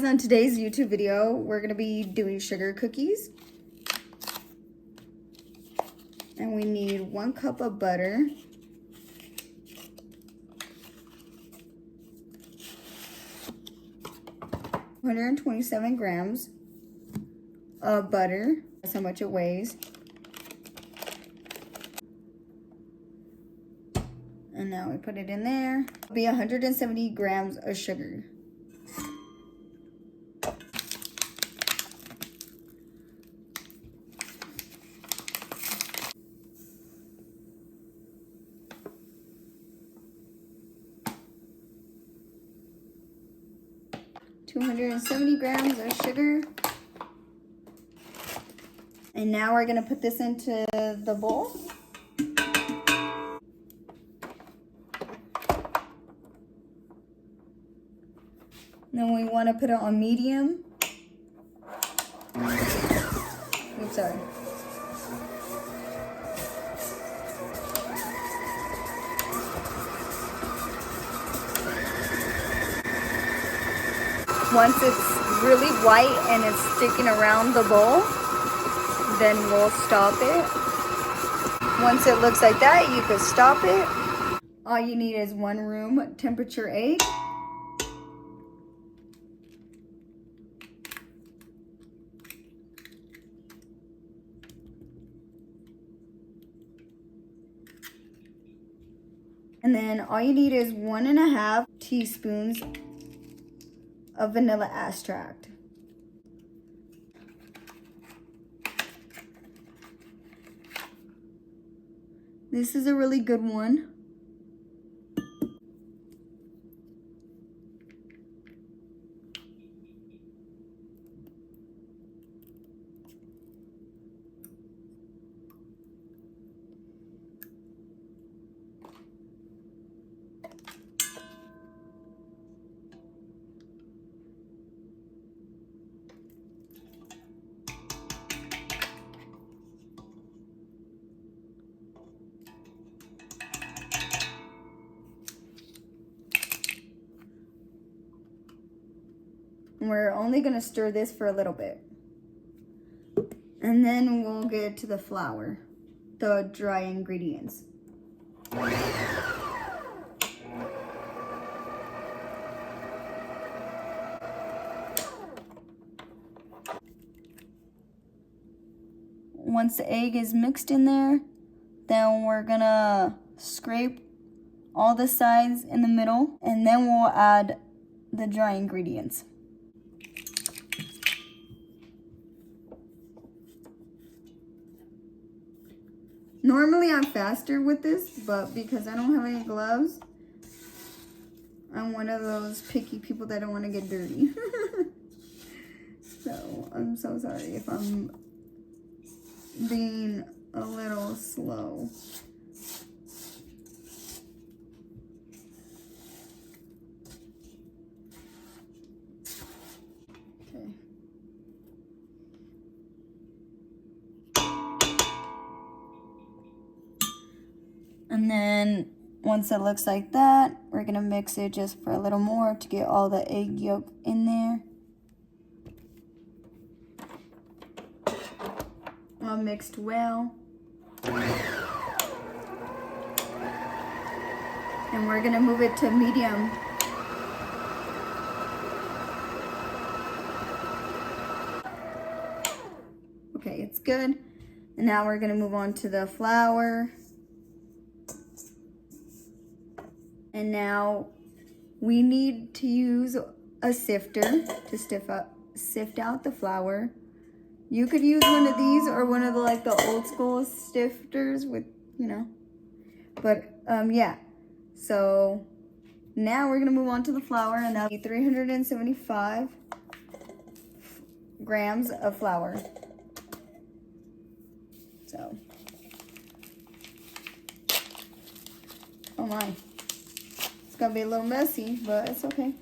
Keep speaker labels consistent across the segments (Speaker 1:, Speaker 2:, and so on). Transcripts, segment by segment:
Speaker 1: guys, on today's YouTube video, we're gonna be doing sugar cookies. And we need 1 cup of butter. (127 grams of butter. That's how much it weighs. And now we put it in there. It'll be 170 grams of sugar. (270 grams of sugar. And now we're gonna put this into the bowl. Then we want to put it on medium. Oops, sorry. Once it's really white and it's sticking around the bowl, then we'll stop it. Once it looks like that, you can stop it. All you need is 1 room temperature egg. And then all you need is 1.5 teaspoons of vanilla extract. This is a really good one. We're only gonna stir this for a little bit. And then we'll get to the flour, the dry ingredients. Once the egg is mixed in there, then we're gonna scrape all the sides in the middle, and then we'll add the dry ingredients. Normally I'm faster with this, but because I don't have any gloves, I'm one of those picky people that don't want to get dirty. So I'm so sorry if I'm being a little slow. Okay. And then once it looks like that, we're gonna mix it just for a little more to get all the egg yolk in there. All mixed well. And we're gonna move it to medium. Okay, it's good. And now we're gonna move on to the flour. And now we need to use a sifter to sift out the flour. You could use one of these or one of the old school sifters with, but yeah. So now we're gonna move on to the flour, and that'll be 375 grams of flour. So, oh my. It's gonna be a little messy, but it's okay.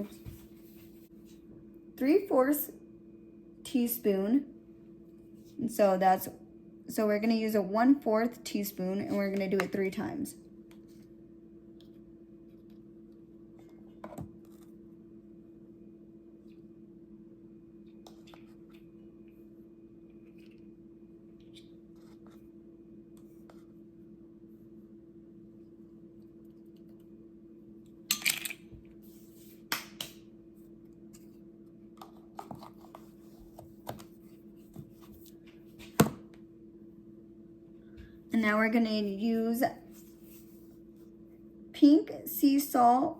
Speaker 1: oops, 3/4 teaspoon. And so we're gonna use a 1/4 teaspoon, and we're gonna do it 3 times. And now we're gonna use pink sea salt.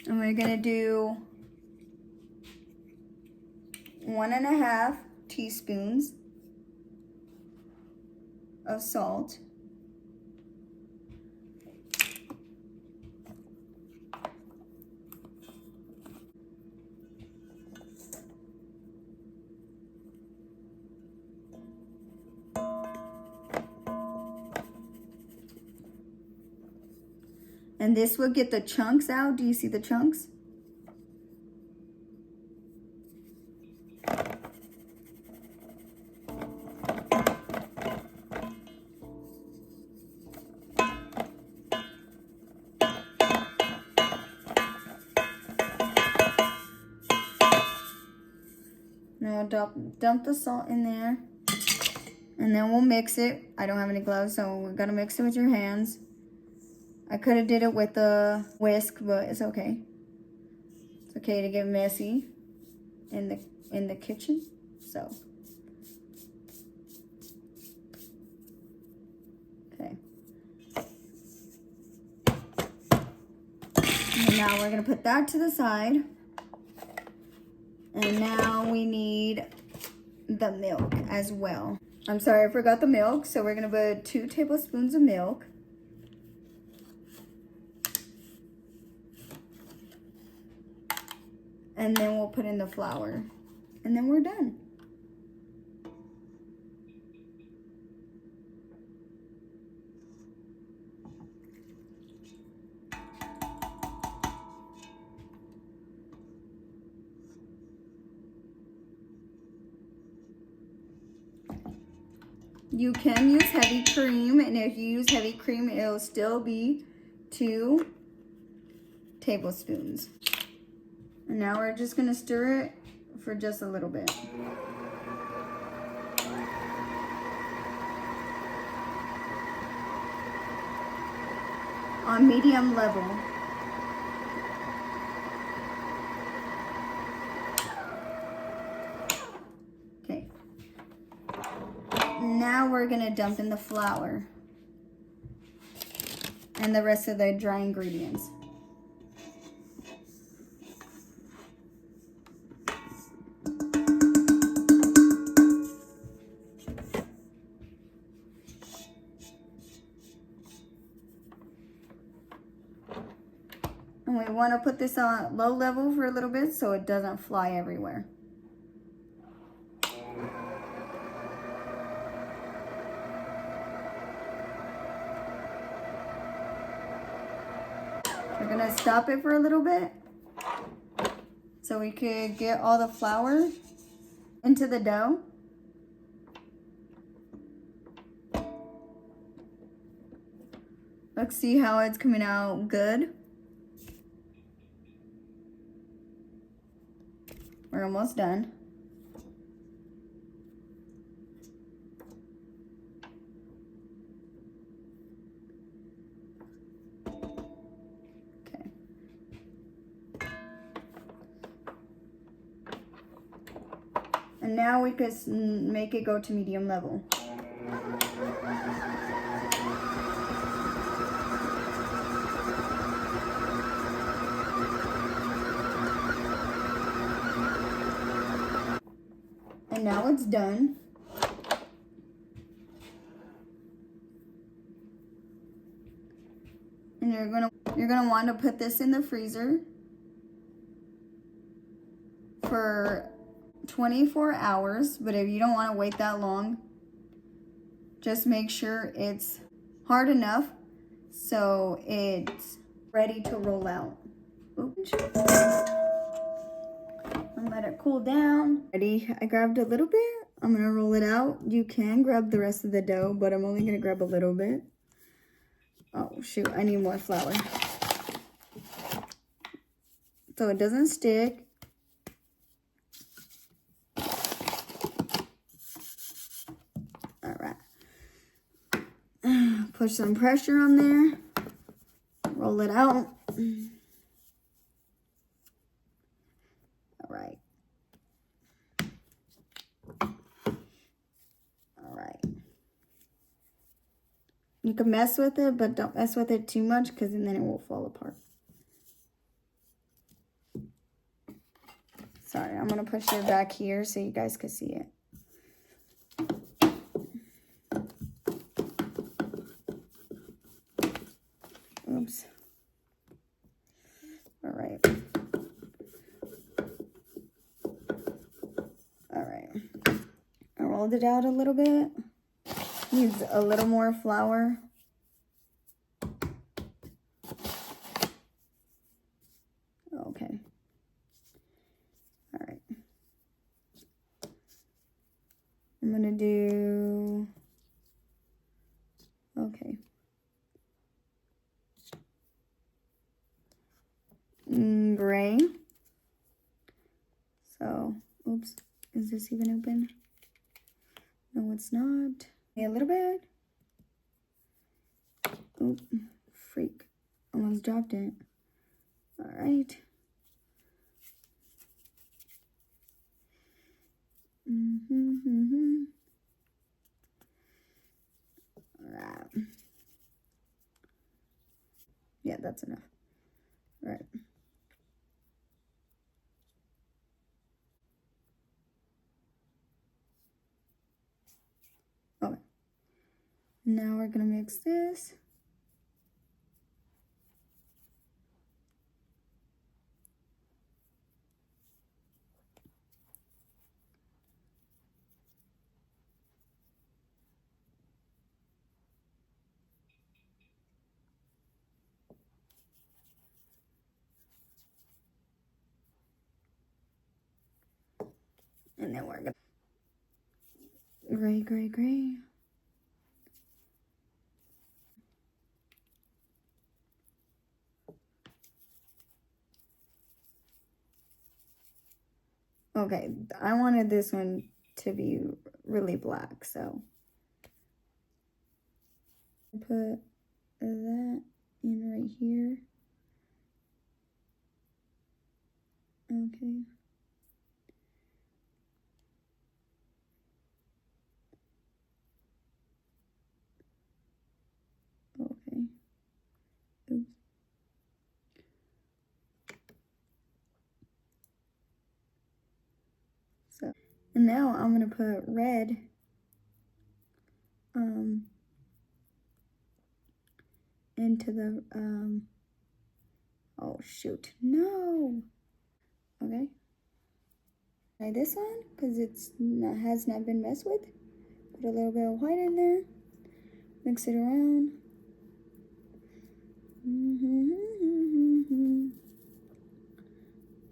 Speaker 1: And we're gonna do 1.5 teaspoons of salt. And this will get the chunks out. Do you see the chunks? Now dump the salt in there. And then we'll mix it. I don't have any gloves, so we're gonna mix it with your hands. I could have did it with a whisk, but it's okay. It's okay to get messy in the kitchen. So okay. And now we're gonna put that to the side. And now we need the milk as well. I'm sorry, I forgot the milk. So we're gonna put 2 tablespoons of milk. And then we'll put in the flour. And then we're done. You can use heavy cream, and if you use heavy cream, it'll still be 2 tablespoons. And now we're just gonna stir it for just a little bit. On medium level. Okay. Now we're gonna dump in the flour and the rest of the dry ingredients. And we want to put this on low level for a little bit so it doesn't fly everywhere. We're going to stop it for a little bit so we could get all the flour into the dough. Let's see how it's coming out good. We're almost done. Okay. And now we could make it go to medium level. And now it's done. And you're gonna want to put this in the freezer for 24 hours. But if you don't want to wait that long, just make sure it's hard enough so it's ready to roll out. Oops. And let it cool down. Ready? I grabbed a little bit. I'm gonna roll it out. You can grab the rest of the dough, but I'm only gonna grab a little bit. Oh shoot, I need more flour. So it doesn't stick. All right. Put some pressure on there. Roll it out. All right. All right. You can mess with it, but don't mess with it too much because then it will fall apart. Sorry, I'm going to push it back here so you guys can see it. Oops. All right. All right. I rolled it out a little bit. Needs a little more flour. Okay. All right. I'm gonna do, okay. Gray. So, oops, is this even open? No, it's not. A little bit. Oop, freak. Almost dropped it. All right. All right. Yeah, that's enough. All right. Okay. Now we're gonna mix this. And then we're gonna gray. Okay, I wanted this one to be really black, so put that in right here. Okay. Okay. Oops. So, and now I'm gonna put red into the oh shoot, no. Okay. Try this one because has not been messed with. Put a little bit of white in there. Mix it around.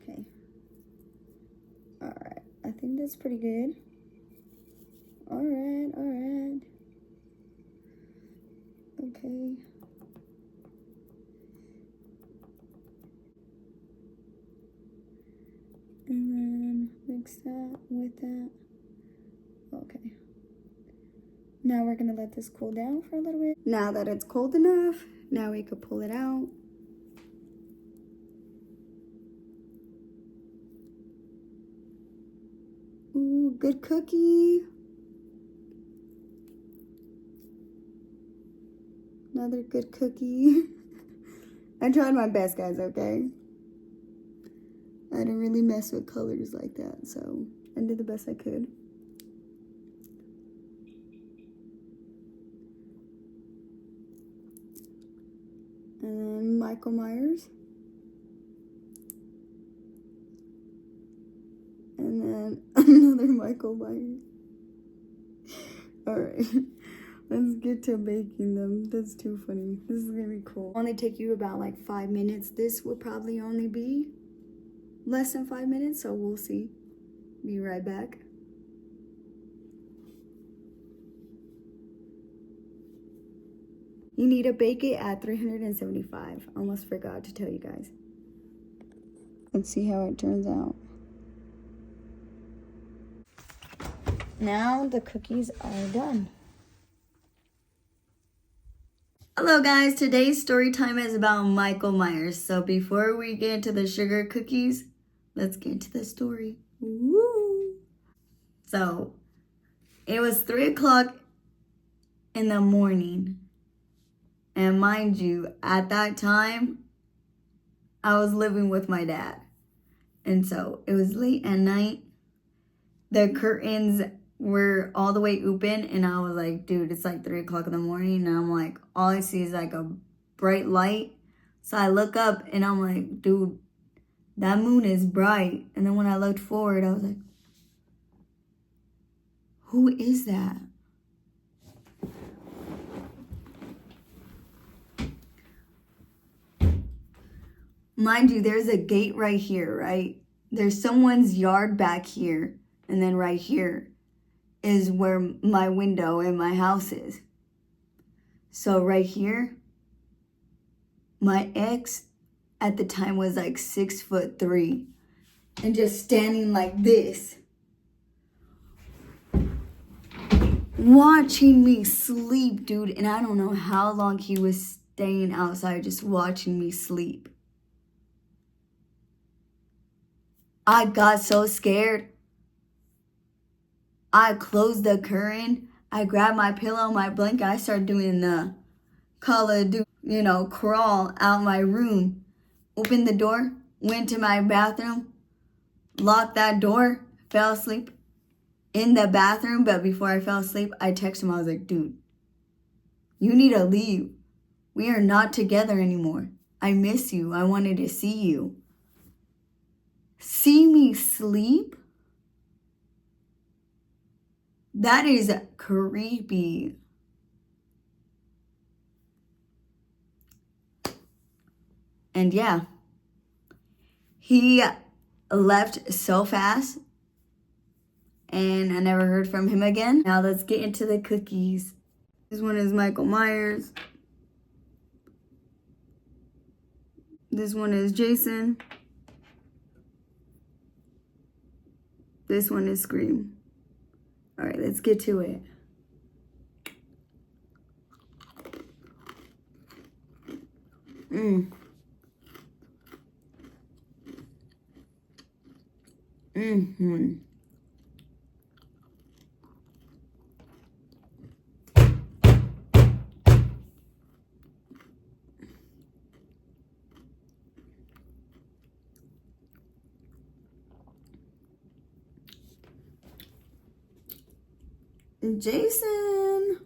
Speaker 1: Okay. All right. I think that's pretty good. All right. All right. Okay. And then mix that with that. Okay. Now we're gonna let this cool down for a little bit. Now that it's cold enough, now we could pull it out. Ooh, good cookie. Another good cookie. I tried my best, guys, okay? I didn't really mess with colors like that, so I did the best I could. And then Michael Myers. And then another Michael Myers. All right. Let's get to baking them. That's too funny. This is gonna be cool. Only take you about like 5 minutes. This would probably only be less than 5 minutes, so we'll see. Be right back. You need to bake it at 375. Almost forgot to tell you guys. Let's see how it turns out. Now the cookies are done. Hello guys, today's story time is about Michael Myers. So before we get into the sugar cookies, let's get into the story. Woo! So it was 3 o'clock in the morning. And mind you, at that time, I was living with my dad. And so it was late at night. The curtains were all the way open. And I was like, dude, it's like 3 o'clock in the morning. And I'm like, all I see is like a bright light. So I look up and I'm like, dude, that moon is bright. And then when I looked forward, I was like, who is that? Mind you, there's a gate right here, right? There's someone's yard back here. And then right here is where my window in my house is. So right here, my ex at the time was like 6'3" and just standing like this, watching me sleep, dude. And I don't know how long he was staying outside just watching me sleep. I got so scared. I closed the curtain. I grabbed my pillow, my blanket. I started doing the Call of Duty, crawl out my room. Opened the door, went to my bathroom, locked that door, fell asleep in the bathroom. But before I fell asleep, I texted him. I was like, dude, you need to leave. We are not together anymore. I miss you. I wanted to see you. See me sleep? That is creepy. And yeah, he left so fast and I never heard from him again. Now let's get into the cookies. This one is Michael Myers. This one is Jason. This one is Scream. All right, let's get to it. Jason.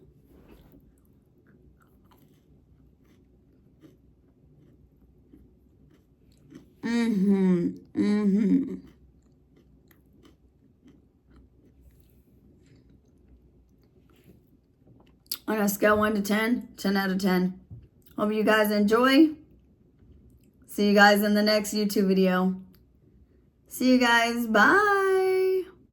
Speaker 1: On a scale 1 to 10, 10 out of 10. Hope you guys enjoy. See you guys in the next YouTube video. See you guys. Bye.